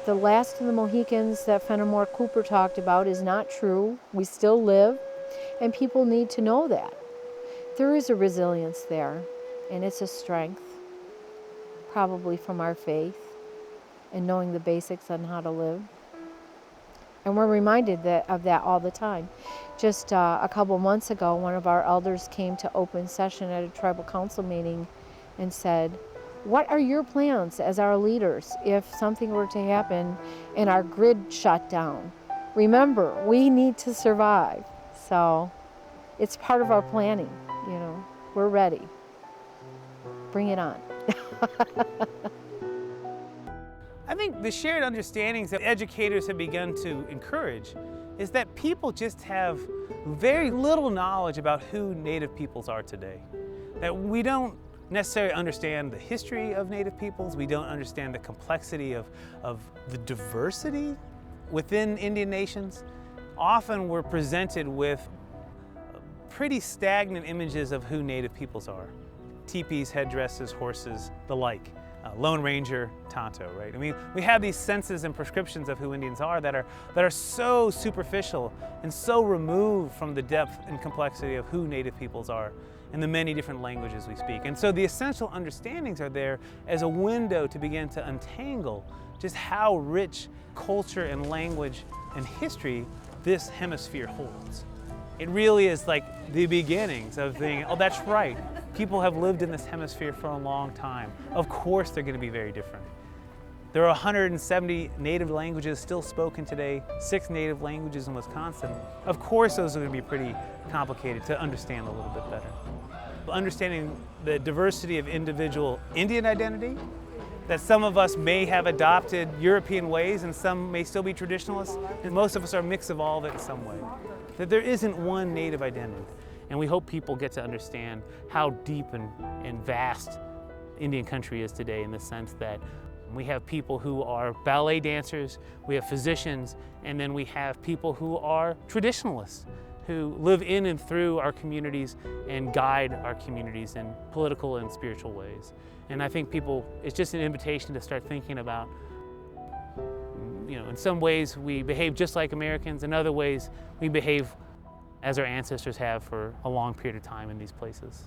The last of the Mohicans that Fenimore Cooper talked about is not true. We still live, and people need to know that. There is a resilience there, and it's a strength, probably from our faith and knowing the basics on how to live. And we're reminded of that all the time. Just a couple months ago, one of our elders came to open session at a tribal council meeting and said, "What are your plans as our leaders if something were to happen and our grid shut down? Remember, we need to survive." So it's part of our planning, We're ready. Bring it on. I think the shared understandings that educators have begun to encourage is that people just have very little knowledge about who Native peoples are today. That we don't necessarily understand the history of Native peoples, we don't understand the complexity of the diversity within Indian nations. Often we're presented with pretty stagnant images of who Native peoples are. Teepees, headdresses, horses, the like. Lone Ranger, Tonto, right? I mean, we have these senses and prescriptions of who Indians are that are so superficial and so removed from the depth and complexity of who Native peoples are and the many different languages we speak. And so the essential understandings are there as a window to begin to untangle just how rich culture and language and history this hemisphere holds. It really is like the beginnings of thinking, oh, that's right. People have lived in this hemisphere for a long time. Of course they're going to be very different. There are 170 native languages still spoken today, 6 native languages in Wisconsin. Of course those are going to be pretty complicated to understand a little bit better. Understanding the diversity of individual Indian identity, that some of us may have adopted European ways and some may still be traditionalists, and most of us are a mix of all of it in some way. That there isn't one native identity. And we hope people get to understand how deep and vast Indian country is today, in the sense that we have people who are ballet dancers, we have physicians, and then we have people who are traditionalists, who live in and through our communities and guide our communities in political and spiritual ways. And I think it's just an invitation to start thinking about, in some ways we behave just like Americans, in other ways we behave as our ancestors have for a long period of time in these places.